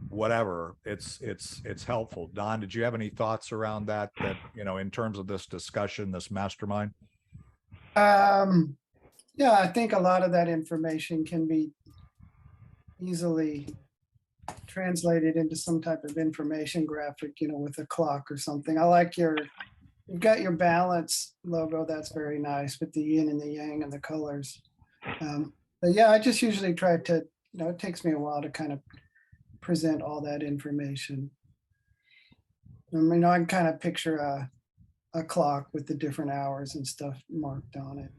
whatever, it's helpful. Don, did you have any thoughts around that in terms of this discussion, this mastermind? Yeah, I think a lot of that information can be easily translated into some type of information graphic, with a clock or something. I like you've got your balance logo. That's very nice with the yin and the yang and the colors. But yeah, I just usually try to, it takes me a while to kind of present all that information. I can kind of picture a clock with the different hours and stuff marked on it.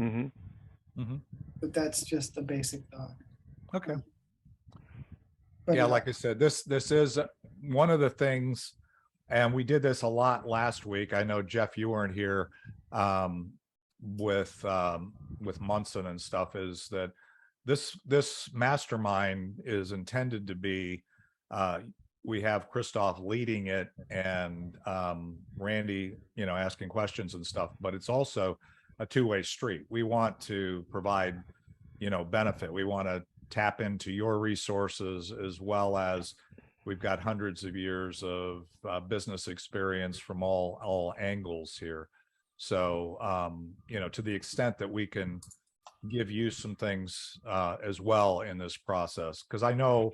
Mm-hmm. Mm-hmm. But that's just the basic thought. Okay. But Yeah, like I said, this is one of the things, and we did this a lot last week. I know, Jeff, you weren't here with Munson and stuff, is that this mastermind is intended to be, we have Christoph leading it and Randy, asking questions and stuff, but it's also a two-way street. We want to provide, benefit. We want to tap into your resources, as well as we've got hundreds of years of business experience from all angles here. So, to the extent that we can give you some things as well in this process, because I know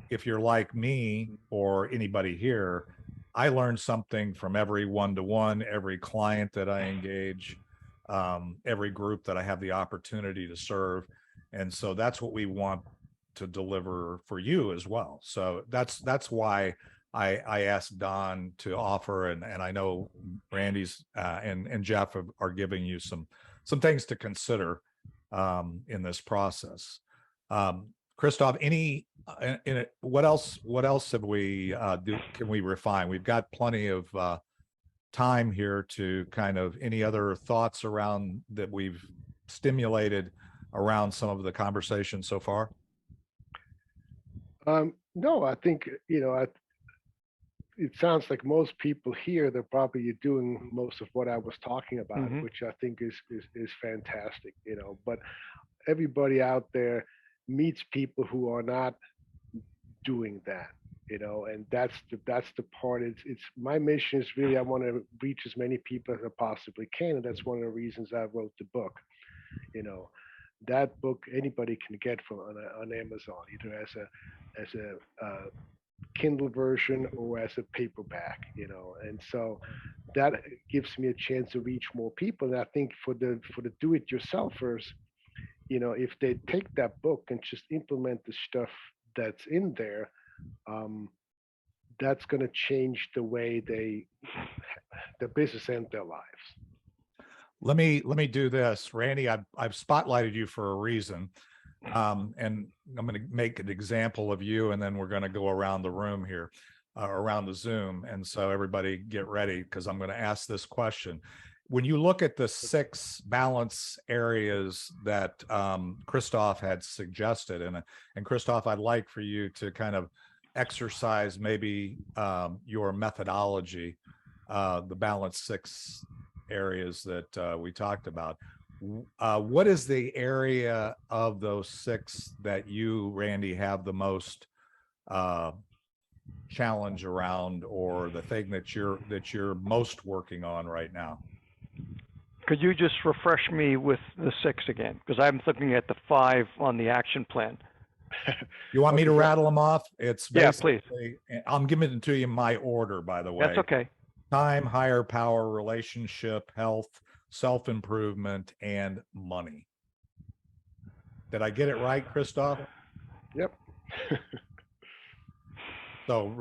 if you're like me or anybody here, I learn something from every one-to-one, every client that I engage, every group that I have the opportunity to serve. And so that's what we want to deliver for you as well. So that's why I asked Don to offer, and I know Randy's and Jeff are giving you some things to consider in this process. Christoph, what else have we can we refine? We've got plenty of time here to kind of, any other thoughts around that we've stimulated around some of the conversation so far? No, I think, it sounds like most people here, they're probably doing most of what I was talking about, Mhm. which I think is fantastic, but everybody out there meets people who are not doing that, and that's the part. It's my mission is really, I want to reach as many people as I possibly can, and that's one of the reasons I wrote the book. that book anybody can get from on Amazon, either as a Kindle version or as a paperback, and so that gives me a chance to reach more people. And I think for the do-it-yourselfers, if they take that book and just implement the stuff that's in there, that's going to change the way the business and their lives. Let me do this, Randy. I've spotlighted you for a reason, and I'm going to make an example of you, and then we're going to go around the room here, around the Zoom, and so everybody get ready because I'm going to ask this question. When you look at the 6 balance areas that Christoph had suggested, and Christoph, I'd like for you to kind of exercise maybe your methodology, the balance 6 areas that we talked about. What is the area of those 6 that you, Randy, have the most challenge around, or the thing that you're most working on right now? Could you just refresh me with the 6 again? Because I'm looking at the 5 on the action plan. You want me to rattle them off? It's basically, yeah, please. I'm giving it to you in my order, by the way. That's okay. Time, higher power, relationship, health, self-improvement, and money. Did I get it right, Christoph? Yep. So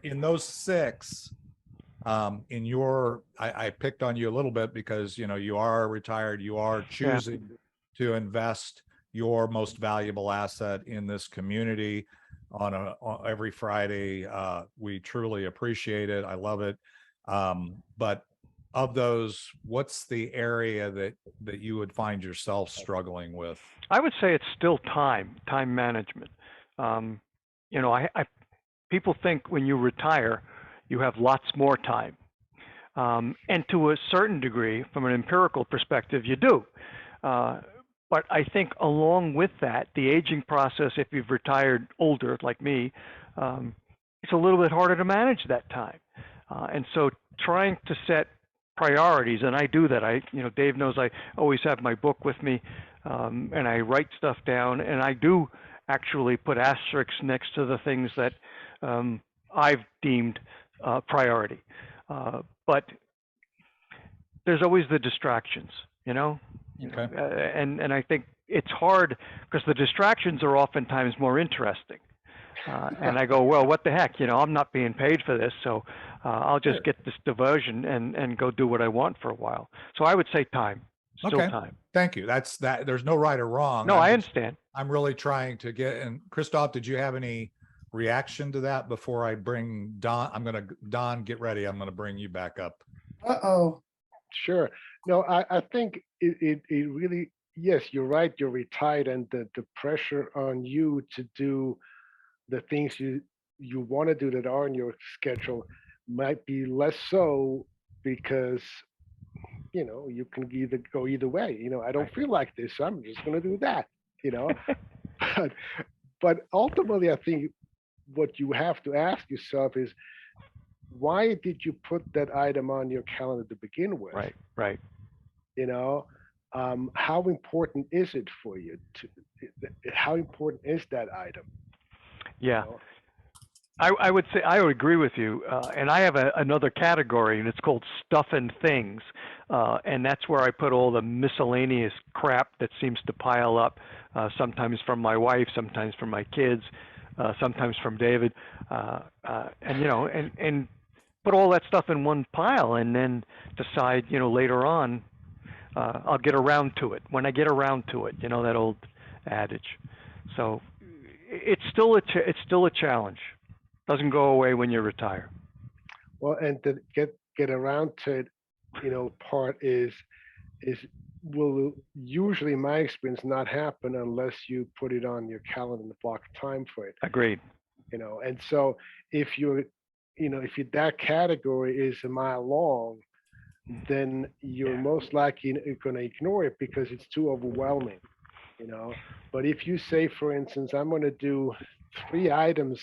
in those 6, I picked on you a little bit because, you are retired, you are choosing to invest your most valuable asset in this community on every Friday. We truly appreciate it. I love it. But of those, what's the area that you would find yourself struggling with? I would say it's still time management. People think when you retire, you have lots more time. And to a certain degree, from an empirical perspective, you do. But I think along with that, the aging process, if you've retired older like me, it's a little bit harder to manage that time. And so trying to set priorities, and I do that. Dave knows I always have my book with me, and I write stuff down, and I do actually put asterisks next to the things that I've deemed priority. But there's always the distractions, Okay. And I think it's hard because the distractions are oftentimes more interesting. And I go, well, what the heck, I'm not being paid for this, so I'll just get this diversion and go do what I want for a while. So I would say time, still time. Thank you. That's that. There's no right or wrong. No, I understand. I'm really trying to get, and Christoph, did you have any reaction to that before I bring Don? Don, get ready. I'm going to bring you back up. Uh-oh. Sure. No, I think it really, yes, you're right. You're retired, and the pressure on you to do the things you want to do that are in your schedule might be less so because, you can go either way. I don't feel like this, so I'm just going to do that, but ultimately, I think what you have to ask yourself is, why did you put that item on your calendar to begin with? Right. How important is it for you? How important is that item? Yeah. I would say I would agree with you, and I have another category, and it's called stuff and things, and that's where I put all the miscellaneous crap that seems to pile up, sometimes from my wife, sometimes from my kids, sometimes from David, and put all that stuff in one pile, and then decide, later on, I'll get around to it when I get around to it. That old adage. So it's still a challenge. Doesn't go away when you retire. Well, and to get around to it, part is will usually, in my experience, not happen unless you put it on your calendar and block time for it. Agreed. And so if that category is a mile long, then you're most likely going to ignore it because it's too overwhelming. But if you say, for instance, I'm going to do 3 items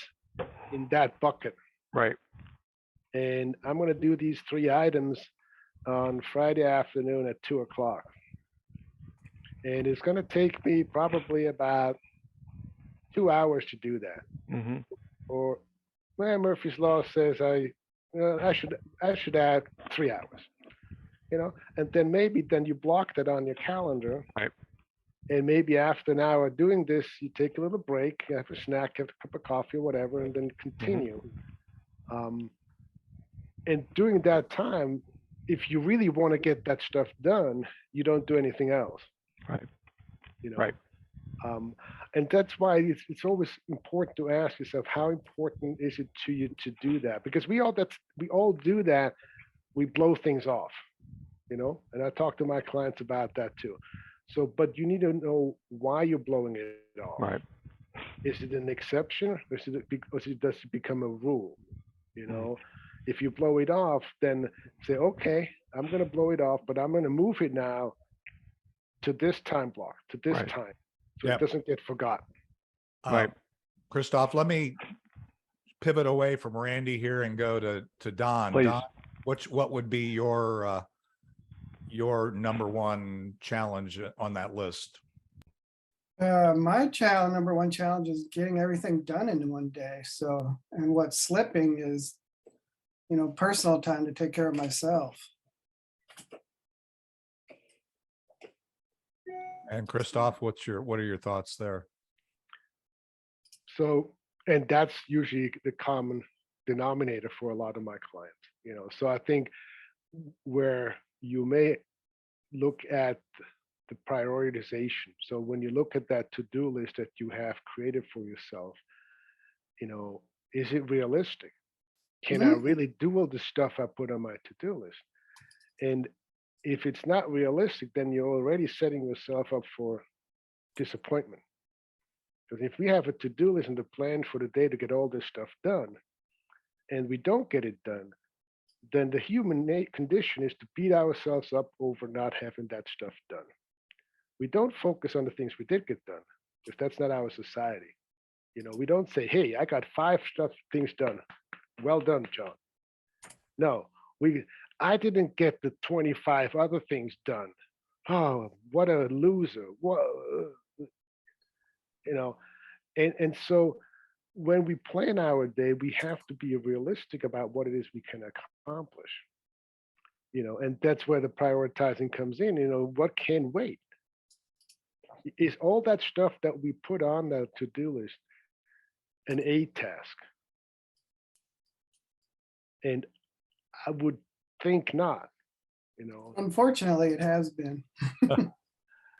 in that bucket, right, and I'm going to do these 3 items on Friday afternoon at 2:00, And it's going to take me probably about 2 hours to do that. Mm-hmm. Or well, Murphy's Law says I should add 3 hours. And then maybe then you block that on your calendar. Right. And maybe after an hour doing this, you take a little break, you have a snack, have a cup of coffee or whatever, and then continue. And during that time, if you really want to get that stuff done, you don't do anything else. Right. Right. And that's why it's always important to ask yourself, how important is it to you to do that? Because we all do that. We blow things off, and I talk to my clients about that too. So, but you need to know why you're blowing it off. Right. Is it an exception, or does it become a rule? If you blow it off, then say, okay, I'm going to blow it off, but I'm going to move it now to this time block, to this time, so it doesn't get forgotten. Right. Christoph, let me pivot away from Randy here and go to Don. Please. Don, what would be your number one challenge on that list? My number one challenge is getting everything done in one day. So, and what's slipping is, personal time to take care of myself. And Christoph, what are your thoughts there? So, and that's usually the common denominator for a lot of my clients, So I think where you may look at the prioritization. So when you look at that to-do list that you have created for yourself, is it realistic? Can I really do all the stuff I put on my to-do list? And if it's not realistic, then you're already setting yourself up for disappointment. Because if we have a to-do list and a plan for the day to get all this stuff done, and we don't get it done, then the human condition is to beat ourselves up over not having that stuff done. We don't focus on the things we did get done, because that's not our society. We don't say, hey, I got 5 things done. Well done, John. No, I didn't get the 25 other things done. Oh, what a loser. And so when we plan our day, we have to be realistic about what it is we can accomplish. And that's where the prioritizing comes in. What can wait? Is all that stuff that we put on the to-do list an A task? And I would think not, Unfortunately, it has been.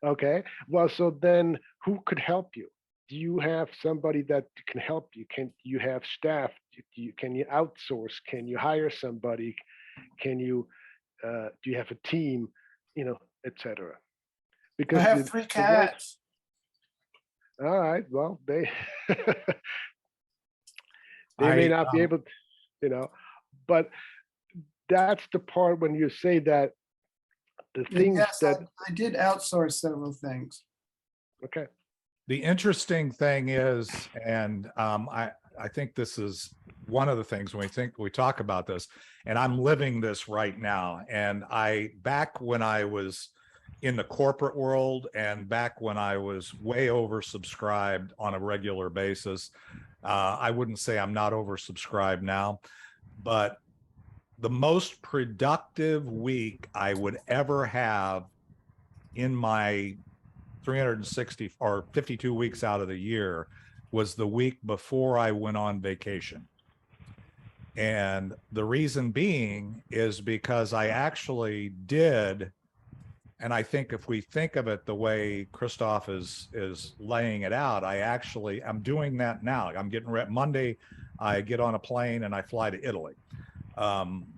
Okay. Well, so then who could help you? Do you have somebody that can help you? Can you have staff? Can you outsource? Can you hire somebody? Can you, do you have a team, et cetera? Because I have 3 cats. All right. Well, they may not be able to, but that's the part when you say that the things Yes, that I did outsource several things. okay. The interesting thing is, and I think this is one of the things when we talk about this, and I'm living this right now. And back when I was in the corporate world and back when I was way oversubscribed on a regular basis, I wouldn't say I'm not oversubscribed now, but the most productive week I would ever have in my 360 or 52 weeks out of the year was the week before I went on vacation. And the reason being is because I actually did, and I think if we think of it the way Christoph is laying it out, I'm doing that now. I'm getting ready. Monday, I get on a plane and I fly to Italy.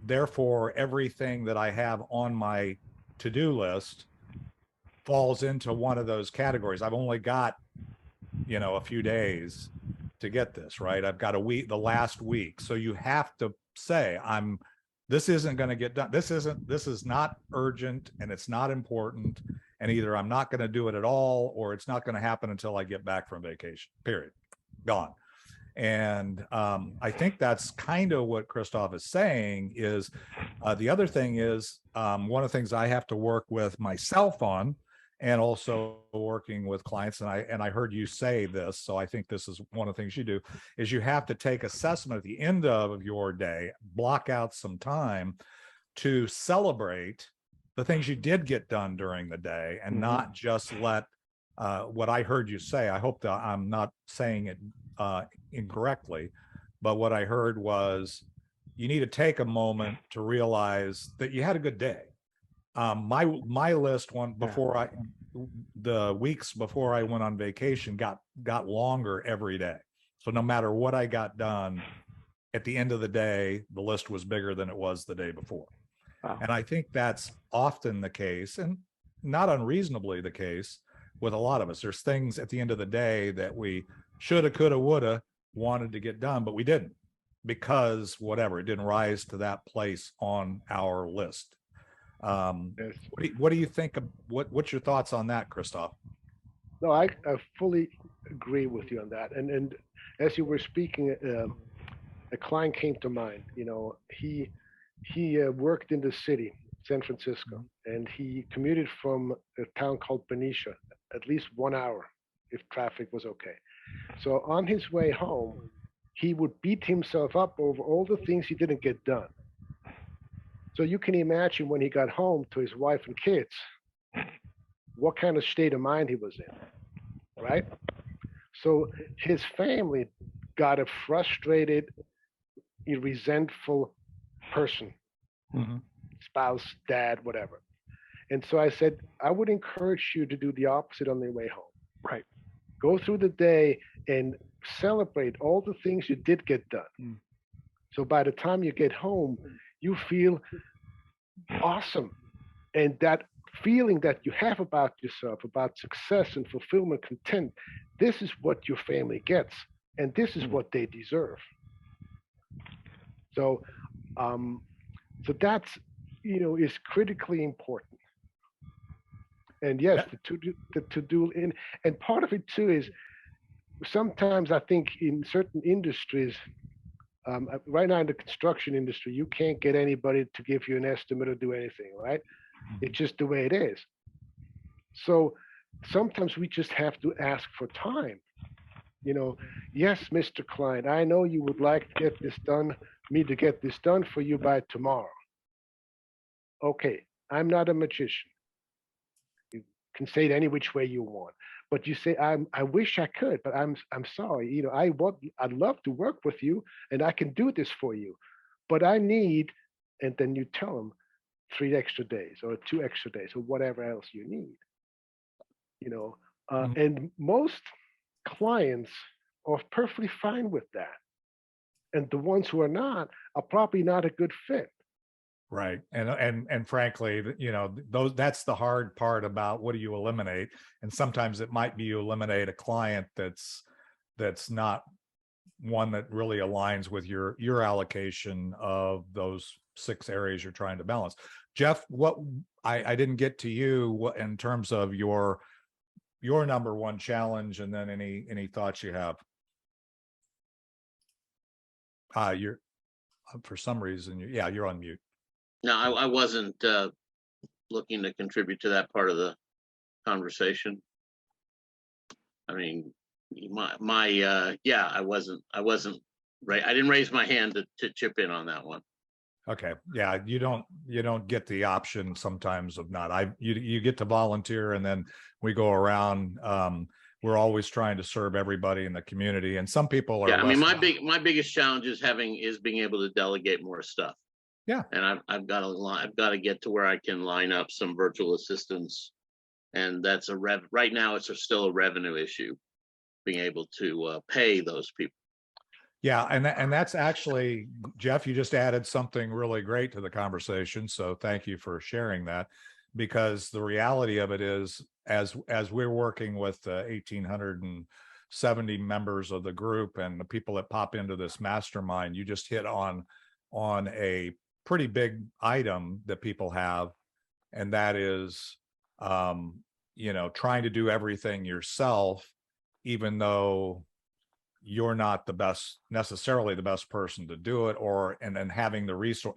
Therefore, everything that I have on my to-do list falls into one of those categories. I've only got, a few days to get this, right? I've got a week, the last week. So you have to say, this isn't going to get done. This is not urgent and it's not important. And either I'm not going to do it at all, or it's not going to happen until I get back from vacation, period. Gone. And I think that's kind of what Christoph is saying is the other thing is one of the things I have to work with myself on, and also working with clients. And I heard you say this, so I think this is one of the things you do, is you have to take assessment at the end of your day, block out some time to celebrate the things you did get done during the day, and not just let what I heard you say. I hope that I'm not saying it incorrectly, but what I heard was you need to take a moment to realize that you had a good day. My list the weeks before I went on vacation got longer every day. So no matter what I got done, at the end of the day, the list was bigger than it was the day before. Wow. And I think that's often the case, and not unreasonably the case, with a lot of us. There's things at the end of the day that we shoulda, coulda, woulda wanted to get done, but we didn't, because whatever, it didn't rise to that place on our list. Yes. What do you think of, what's your thoughts on that, Christoph? No, I fully agree with you on that. And as you were speaking, a client came to mind. You know, he worked in the city, San Francisco, and he commuted from a town called Benicia, at least 1 hour if traffic was okay. So on his way home, he would beat himself up over all the things he didn't get done. So you can imagine when he got home to his wife and kids, what kind of state of mind he was in, right? So his family got a frustrated, resentful person, spouse, dad, whatever. And so I said, I would encourage you to do the opposite on the way home. Right. Go through the day and celebrate all the things you did get done. So by the time you get home, you feel awesome. And that feeling that you have about yourself, about success and fulfillment, content, this is what your family gets. And this is what they deserve. So, so that's, is critically important. And yes, the to-do, and part of it too is sometimes I think in certain industries, right now in the construction industry, you can't get anybody to give you an estimate or do anything, right? It's just the way it is. So sometimes we just have to ask for time. Yes, Mr. Client, I know you would like to get this done, me to get this done for you by tomorrow. Okay, I'm not a magician. You can say it any which way you want, but you say, I wish I could, but I'm sorry. I'd love to work with you, and I can do this for you, but I need, and then you tell them 3 extra days or 2 extra days or whatever else you need. And most clients are perfectly fine with that, and the ones who are not are probably not a good fit. Right. And frankly, that's the hard part about what do you eliminate. And sometimes it might be you eliminate a client that's not one that really aligns with your allocation of those 6 areas you're trying to balance. Jeff, what I didn't get to you in terms of your number one challenge, and then any thoughts you have. You're for some reason, you're on mute. No, I wasn't looking to contribute to that part of the conversation. I mean, I wasn't right. I didn't raise my hand to chip in on that one. Okay. Yeah, you don't get the option sometimes of not. You get to volunteer, and then we go around. We're always trying to serve everybody in the community, and some people are. Yeah, I mean, my biggest challenge is being able to delegate more stuff. Yeah, and I've got to get to where I can line up some virtual assistants, and that's right now it's still a revenue issue, being able to pay those people. Yeah, and that's actually, Jeff, you just added something really great to the conversation. So thank you for sharing that, because the reality of it is, as we're working with 1,870 members of the group and the people that pop into this mastermind, you just hit on a pretty big item that people have, and that is, trying to do everything yourself, even though you're not necessarily the best person to do it, and then having the resource.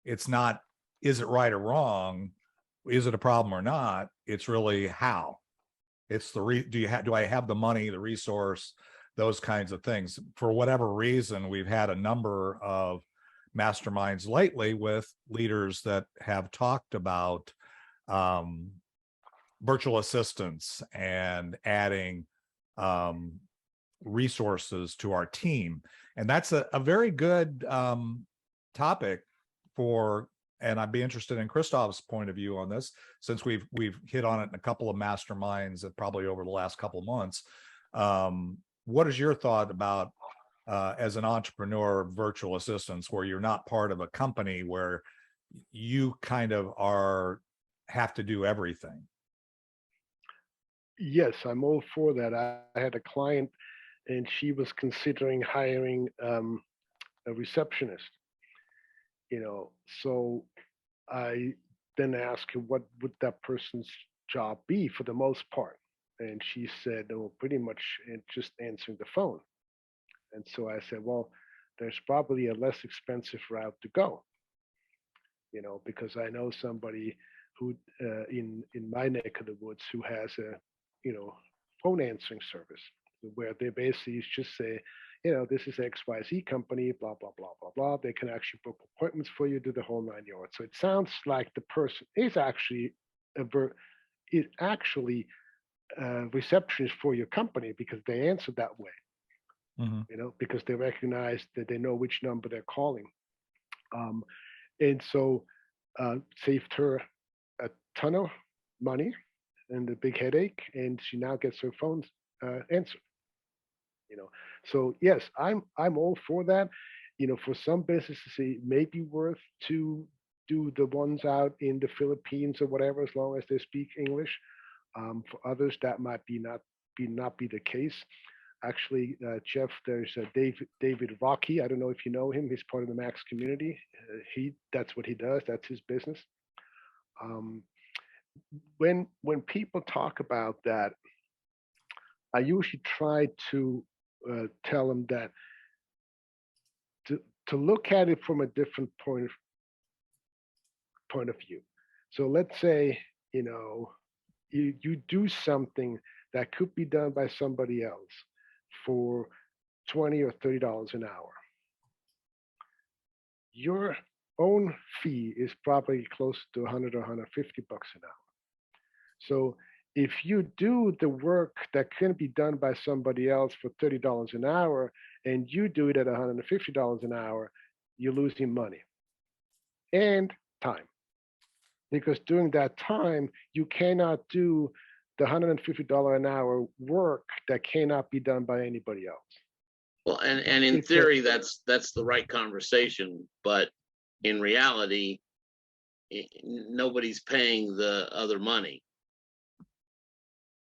It's not is it right or wrong, is it a problem or not? It's really how. It's the do I have the money, the resource, those kinds of things. For whatever reason, we've had a number of masterminds lately with leaders that have talked about virtual assistants and adding resources to our team. And that's a very good topic for, and I'd be interested in Christoph's point of view on this, since we've hit on it in a couple of masterminds that probably over the last couple of months. What is your thought about as an entrepreneur, virtual assistants, where you're not part of a company where you kind of have to do everything? Yes, I'm all for that. I had a client and she was considering hiring a receptionist, so I then asked her what would that person's job be for the most part. And she said, oh, pretty much just answering the phone. And so I said, well, there's probably a less expensive route to go, because I know somebody who in my neck of the woods who has a phone answering service where they basically just say, this is XYZ company, blah, blah, blah, blah, blah. They can actually book appointments for you, do the whole 9 yards. So it sounds like the person is actually a receptionist for your company because they answer that way, because they recognize that they know which number they're calling. And so saved her a ton of money and a big headache, and she now gets her phone answered. So yes, I'm all for that. For some businesses, it may be worth to do the ones out in the Philippines or whatever, as long as they speak English. For others, that might not be the case. Actually, Jeff, there's David Rocky. I don't know if you know him. He's part of the Max community. That's what he does. That's his business. When people talk about that, I usually try to tell them that to look at it from a different point of view. So let's say you do something that could be done by somebody else for $20 or $30 an hour. Your own fee is probably close to $100 or $150 an hour. So if you do the work that can be done by somebody else for $30 an hour and you do it at $150 an hour, you're losing money and time. Because during that time, you cannot do the $150 an hour work that cannot be done by anybody else. Well, and in theory, that's the right conversation, but in reality, nobody's paying the other money,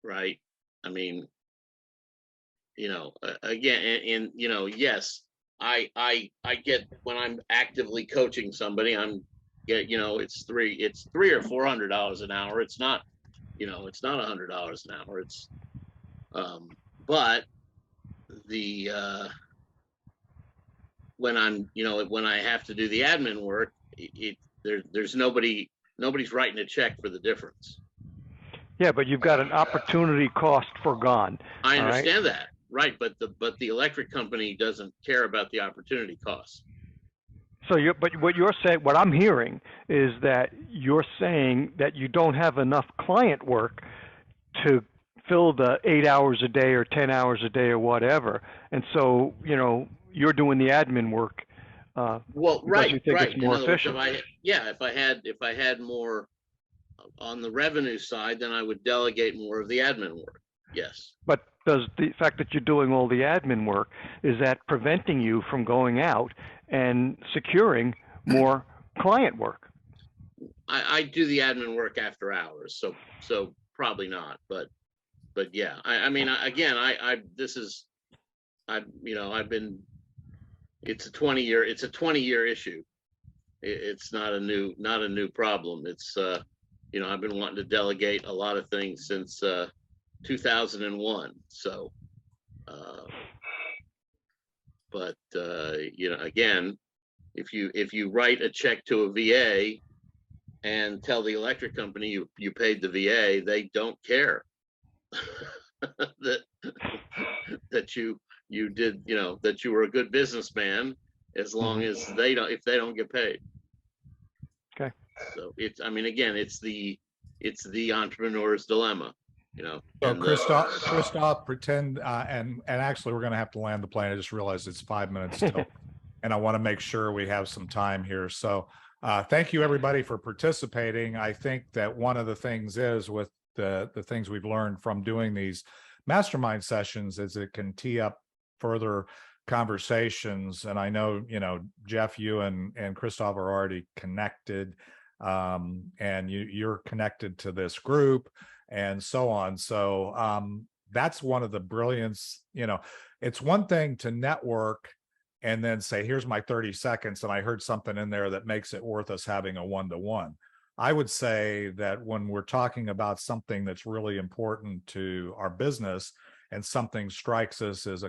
right? I mean, again, and yes, I get when I'm actively coaching somebody, it's $300 or $400 an hour. It's not, it's not $100 an hour. It's, but the when I have to do the admin work, there's nobody's writing a check for the difference. Yeah, but you've got an opportunity cost forgone. I understand that, right? But the electric company doesn't care about the opportunity cost. So what I'm hearing is that you're saying that you don't have enough client work to fill the 8 hours a day or 10 hours a day or whatever, and so you're doing the admin work. Well, right, you think it's more efficient. If I had more on the revenue side, then I would delegate more of the admin work. Yes. But does the fact that you're doing all the admin work, is that preventing you from going out and securing more client work? I do the admin work after hours, so probably not. But yeah, I've been. It's a 20-year issue. It's not a new problem. It's I've been wanting to delegate a lot of things since 2001. So, but again, if you write a check to a VA, and tell the electric company you paid the VA, they don't care that that you did, that you were a good businessman, as long as if they don't get paid. Okay. So it's, I mean, again, it's the entrepreneur's dilemma, So and Christoph, pretend, and actually we're going to have to land the plane. I just realized it's 5 minutes still, and I want to make sure we have some time here. So thank you everybody for participating. I think that one of the things is with the things we've learned from doing these mastermind sessions is it can tee up further conversations. And I know, Jeff, you and Christoph are already connected, and you're connected to this group and so on. So that's one of the brilliance, it's one thing to network and then say, here's my 30 seconds. And I heard something in there that makes it worth us having a one-to-one. I would say that when we're talking about something that's really important to our business and something strikes us as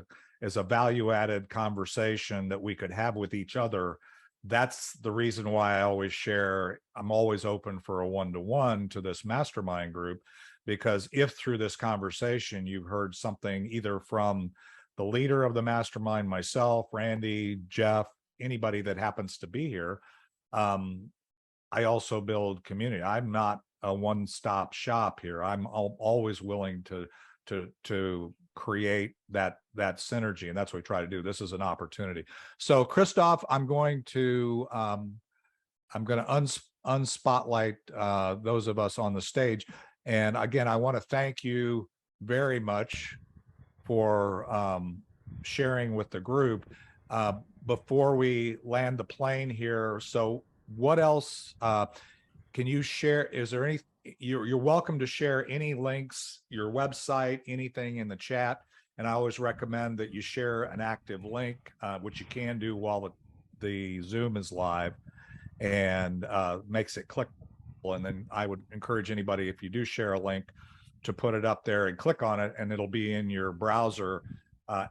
a value-added conversation that we could have with each other, that's the reason why I always share, I'm always open for a one-to-one to this mastermind group, because if through this conversation you've heard something either from the leader of the mastermind, myself, Randy, Jeff, anybody that happens to be here, I also build community. I'm not a one-stop shop here. I'm always willing to create that synergy, and that's what we try to do. This is an opportunity. So Christoph, I'm going to unspotlight those of us on the stage. And again, I want to thank you very much for sharing with the group. Before we land the plane here, so what else can you share? Is there any, you're welcome to share any links, your website, anything in the chat. And I always recommend that you share an active link, which you can do while the Zoom is live, and makes it clickable. And then I would encourage anybody, if you do share a link, to put it up there and click on it, and it'll be in your browser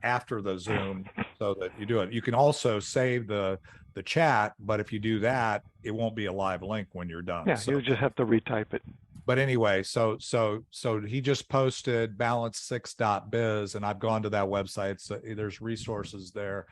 after the Zoom, so that you do it. You can also save the chat, but if you do that, it won't be a live link when you're done. Yeah, so you'll just have to retype it. But anyway, so he just posted balance6.biz, and I've gone to that website. So there's resources there